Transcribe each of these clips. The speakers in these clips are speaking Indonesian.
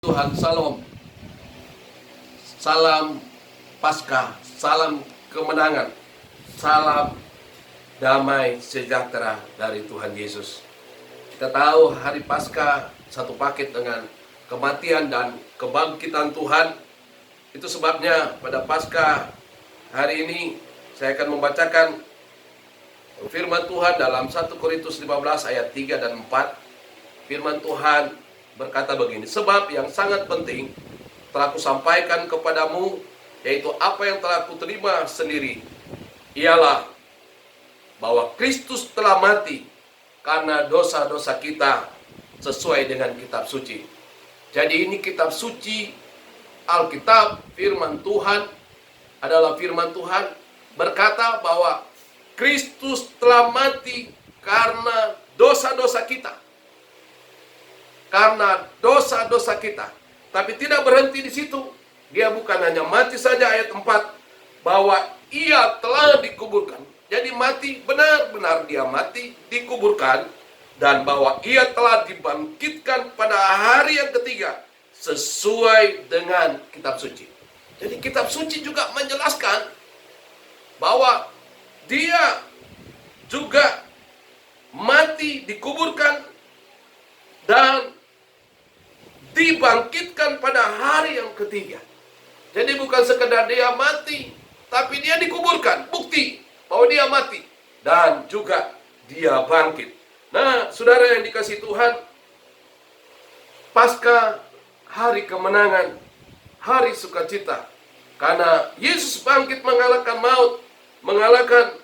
Tuhan, salam. Salam Paskah, salam kemenangan, salam damai sejahtera dari Tuhan Yesus. Kita tahu hari Paskah satu paket dengan kematian dan kebangkitan Tuhan. Itu sebabnya pada Paskah hari ini saya akan membacakan firman Tuhan dalam 1 Korintus 15 ayat 3 dan 4. Firman Tuhan berkata begini, sebab yang sangat penting telah kusampaikan kepadamu, yaitu apa yang telah kuterima sendiri, ialah bahwa Kristus telah mati karena dosa-dosa kita sesuai dengan kitab suci. Jadi ini kitab suci, Alkitab, firman Tuhan adalah firman Tuhan berkata bahwa Kristus telah mati karena dosa-dosa kita. Karena dosa-dosa kita. Tapi tidak berhenti di situ. Dia bukan hanya mati saja, ayat 4, bahwa ia telah dikuburkan. Jadi mati, benar-benar dia mati, dikuburkan, dan bahwa ia telah dibangkitkan pada hari yang ketiga sesuai dengan kitab suci. Jadi kitab suci juga menjelaskan bahwa dia juga mati, dikuburkan, dan dibangkitkan pada hari yang ketiga. Jadi bukan sekedar dia mati, tapi dia dikuburkan. Bukti bahwa dia mati dan juga dia bangkit. Nah, saudara yang dikasihi Tuhan, Paskah, hari kemenangan, hari sukacita. Karena Yesus bangkit mengalahkan maut, mengalahkan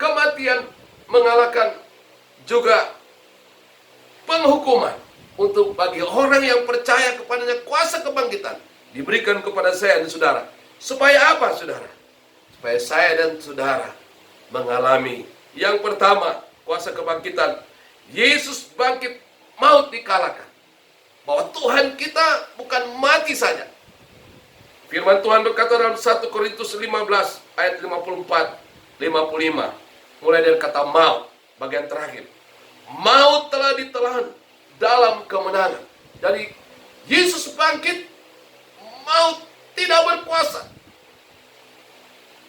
kematian, mengalahkan juga penghukuman. Untuk bagi orang yang percaya kepadanya, kuasa kebangkitan diberikan kepada saya dan saudara. Supaya apa, saudara? Supaya saya dan saudara mengalami yang pertama, kuasa kebangkitan. Yesus bangkit, maut dikalahkan. Bahwa Tuhan kita bukan mati saja. Firman Tuhan berkata dalam 1 Korintus 15 ayat 54, 55. Mulai dari kata maut, bagian terakhir. Maut telah ditelan dalam kemenangan. Jadi Yesus bangkit, maut tidak berkuasa.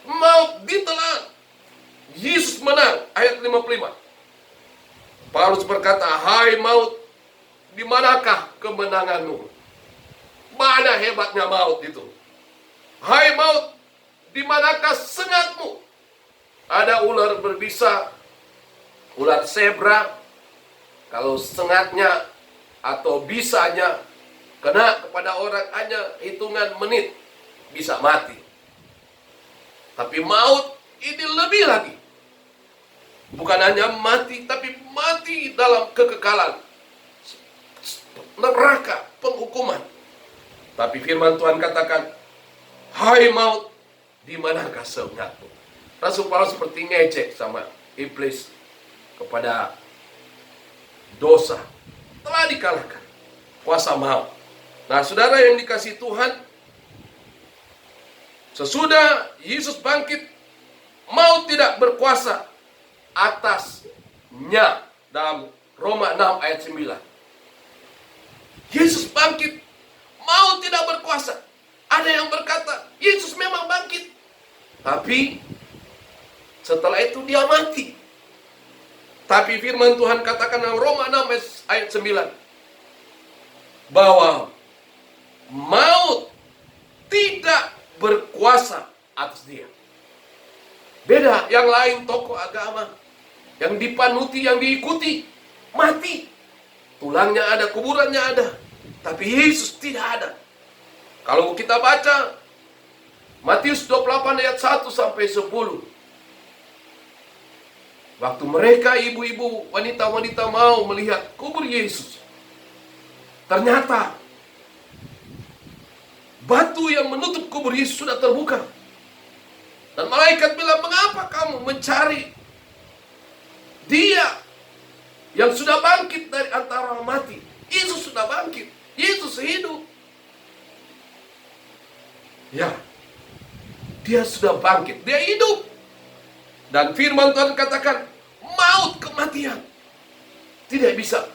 Maut ditelan, Yesus menang. Ayat 55. Paulus berkata, hai maut, di manakah kemenanganmu? Mana hebatnya maut itu? Hai maut, di manakah sengatmu? Ada ular berbisa, ular zebra. Kalau sengatnya atau bisanya kena kepada orang hanya hitungan menit, bisa mati. Tapi maut ini lebih lagi. Bukan hanya mati, tapi mati dalam kekekalan. Neraka, penghukuman. Tapi firman Tuhan katakan, hai maut, di manakah sengatmu? Rasul Paulus seperti ngecek sama iblis kepada dosa telah dikalahkan, kuasa maut. Nah, saudara yang dikasihi Tuhan, sesudah Yesus bangkit, maut tidak berkuasa atasnya. Dalam Roma 6 ayat 9. Yesus bangkit, maut tidak berkuasa. Ada yang berkata, Yesus memang bangkit, tapi setelah itu dia mati. Tapi firman Tuhan katakan dalam Roma 6 ayat 9 bahwa maut tidak berkuasa atas dia. Beda yang lain, tokoh agama yang dipanuti, yang diikuti, mati. Tulangnya ada, kuburannya ada. Tapi Yesus tidak ada. Kalau kita baca Matius 28 ayat 1 sampai 10. Waktu mereka, ibu-ibu, wanita-wanita mau melihat kubur Yesus, ternyata batu yang menutup kubur Yesus sudah terbuka. Dan malaikat bilang, mengapa kamu mencari dia yang sudah bangkit dari antara orang mati? Yesus sudah bangkit, Yesus hidup. Ya, dia sudah bangkit, dia hidup. Dan firman Tuhan katakan, maut, kematian tidak bisa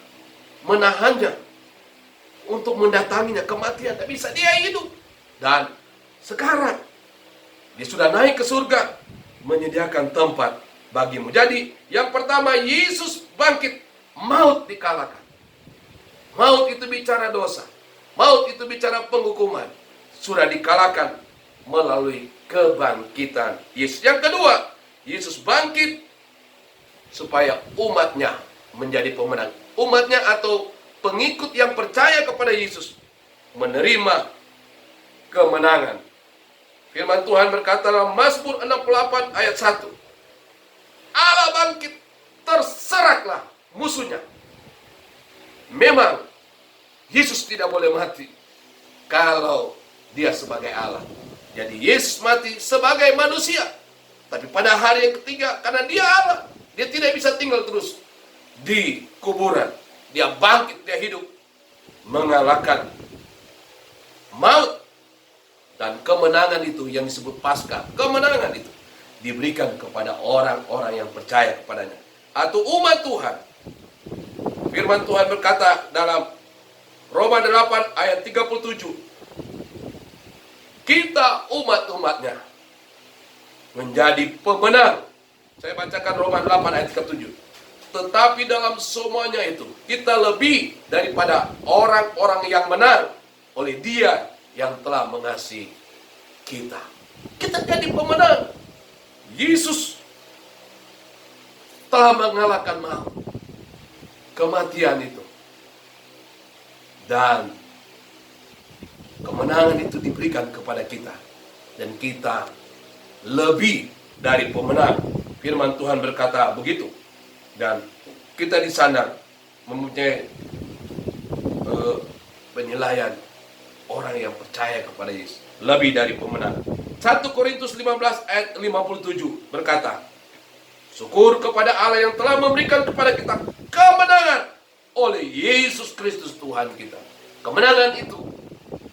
menahannya. untuk mendatanginya, kematian tidak bisa, dia hidup. Dan sekarang dia sudah naik ke surga, menyediakan tempat bagimu. Jadi yang pertama, Yesus bangkit, maut dikalahkan. Maut itu bicara dosa, maut itu bicara penghukuman, sudah dikalahkan melalui kebangkitan Yesus. Yang kedua, Yesus bangkit supaya umatnya menjadi pemenang. Umatnya atau pengikut yang percaya kepada Yesus menerima kemenangan. Firman Tuhan berkata dalam Mazmur 68 ayat 1. Allah bangkit, terseraklah musuhnya. Memang Yesus tidak boleh mati kalau dia sebagai Allah. Jadi Yesus mati sebagai manusia. Tapi pada hari yang ketiga, karena dia Allah, dia tidak bisa tinggal terus di kuburan. Dia bangkit, dia hidup, mengalahkan maut. Dan kemenangan itu yang disebut Paskah, kemenangan itu diberikan kepada orang-orang yang percaya kepadanya, atau umat Tuhan. Firman Tuhan berkata dalam Roma 8 ayat 37, kita umat-umatnya menjadi pemenang. Saya bacakan Roma 8 ayat 37. Tetapi dalam semuanya itu, kita lebih daripada orang-orang yang menang oleh Dia yang telah mengasihi kita. Kita jadi pemenang. Yesus telah mengalahkan maut, kematian itu. Dan kemenangan itu diberikan kepada kita. Dan kita lebih dari pemenang. Firman Tuhan berkata begitu. Dan kita di sana mempunyai penilaian orang yang percaya kepada Yesus lebih dari pemenang. 1 Korintus 15 ayat 57 berkata, syukur kepada Allah yang telah memberikan kepada kita kemenangan oleh Yesus Kristus Tuhan kita. Kemenangan itu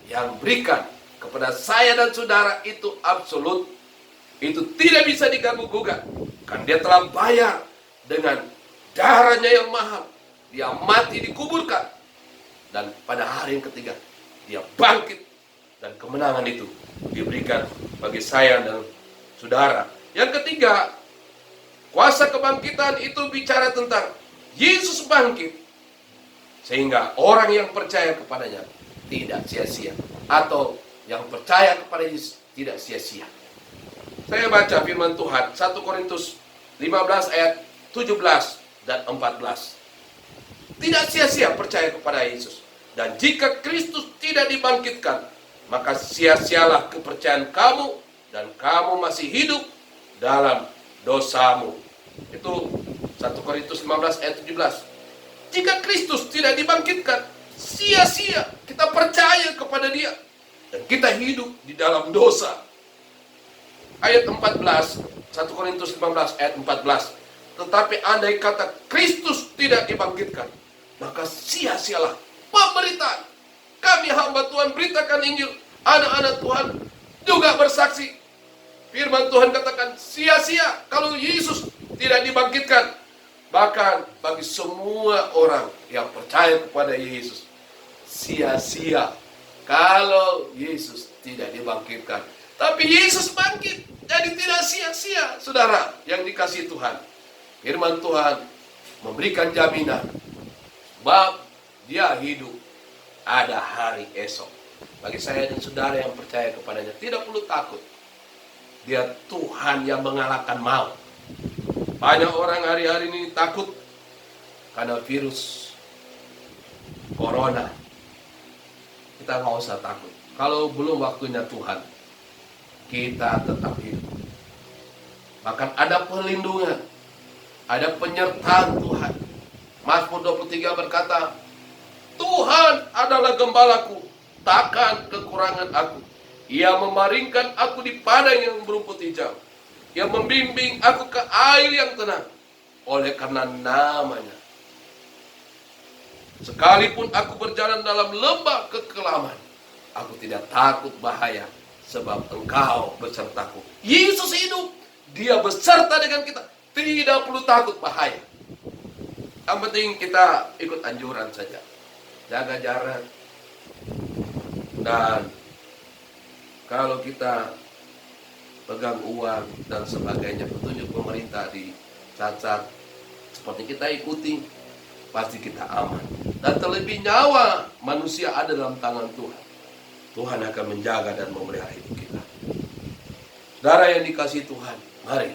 yang berikan kepada saya dan saudara itu absolut. Itu tidak bisa diganggu-gugat. Kan dia telah bayar dengan darahnya yang mahal. Dia mati, dikuburkan. Dan pada hari yang ketiga, dia bangkit. Dan kemenangan itu diberikan bagi saya dan saudara. Yang ketiga, kuasa kebangkitan itu bicara tentang Yesus bangkit. Sehingga orang yang percaya kepadanya tidak sia-sia. Atau yang percaya kepada Yesus tidak sia-sia. Saya baca firman Tuhan 1 Korintus 15 ayat 17 dan 14. Tidak sia-sia percaya kepada Yesus. Dan jika Kristus tidak dibangkitkan, maka sia-sialah kepercayaan kamu dan kamu masih hidup dalam dosamu. Itu 1 Korintus 15 ayat 17. Jika Kristus tidak dibangkitkan, sia-sia kita percaya kepada Dia dan kita hidup di dalam dosa. Ayat 14, 1 Korintus 15 ayat 14. Tetapi andai kata Kristus tidak dibangkitkan, maka sia-sialah pemberitaan. Kami hamba Tuhan beritakan Injil, anak-anak Tuhan juga bersaksi. Firman Tuhan katakan sia-sia kalau Yesus tidak dibangkitkan. Bahkan bagi semua orang yang percaya kepada Yesus, sia-sia kalau Yesus tidak dibangkitkan. Tapi Yesus bangkit, jadi tidak sia-sia, saudara yang dikasihi Tuhan. Firman Tuhan memberikan jaminan, sebab Dia hidup, ada hari esok. Bagi saya dan saudara yang percaya kepadanya, tidak perlu takut. Dia Tuhan yang mengalahkan maut. Banyak orang hari-hari ini takut karena virus corona. Kita nggak usah takut. Kalau belum waktunya Tuhan, kita tetap hidup. Bahkan ada perlindungan, ada penyertaan Tuhan. Mazmur 23 berkata, Tuhan adalah gembalaku, takkan kekurangan aku. Ia memaringkan aku di padang yang berumput hijau. Ia membimbing aku ke air yang tenang. Oleh karena namanya. Sekalipun aku berjalan dalam lembah kekelaman, aku tidak takut bahaya, sebab Engkau besertaku. Yesus hidup, Dia beserta dengan kita. Tidak perlu takut bahaya. Yang penting kita ikut anjuran saja. Jaga jarak, Dan kalau kita pegang uang dan sebagainya, petunjuk pemerintah dicacat, seperti kita ikuti, pasti kita aman. Dan terlebih nyawa manusia ada dalam tangan Tuhan. Tuhan akan menjaga dan memelihara hidup kita. Saudara yang dikasihi Tuhan, mari.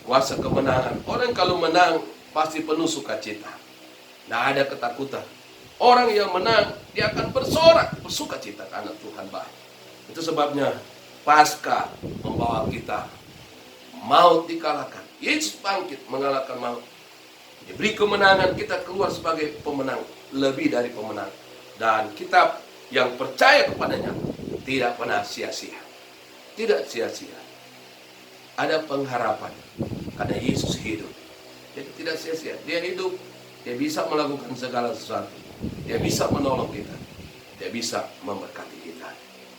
Kuasa kemenangan. Orang kalau menang pasti penuh sukacita. Tidak ada ketakutan. Orang yang menang, dia akan bersorak, bersukacita karena Tuhan baik. Itu sebabnya Paskah membawa kita maut dikalahkan. Yesus bangkit mengalahkan maut. Diberi kemenangan, kita keluar sebagai pemenang, lebih dari pemenang. Dan kita yang percaya kepadanya tidak pernah sia-sia. Tidak sia-sia. Ada pengharapan karena Yesus hidup. Jadi tidak sia-sia. Dia hidup, dia bisa melakukan segala sesuatu. Dia bisa menolong kita. Dia bisa memberkati kita.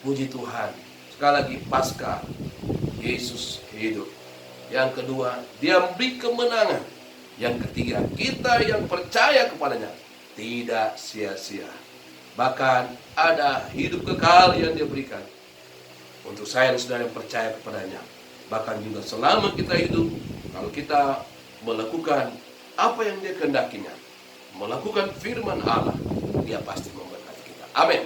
Puji Tuhan. Sekali lagi, Paskah, Yesus hidup. Yang kedua, dia memberi kemenangan. Yang ketiga, kita yang percaya kepadanya tidak sia-sia. Bahkan ada hidup kekal yang dia berikan untuk saya dan saudara yang percaya kepadanya. Bahkan juga selama kita hidup, kalau kita melakukan apa yang dia kehendakinya, melakukan firman Allah, dia pasti memberkati kita. Amin.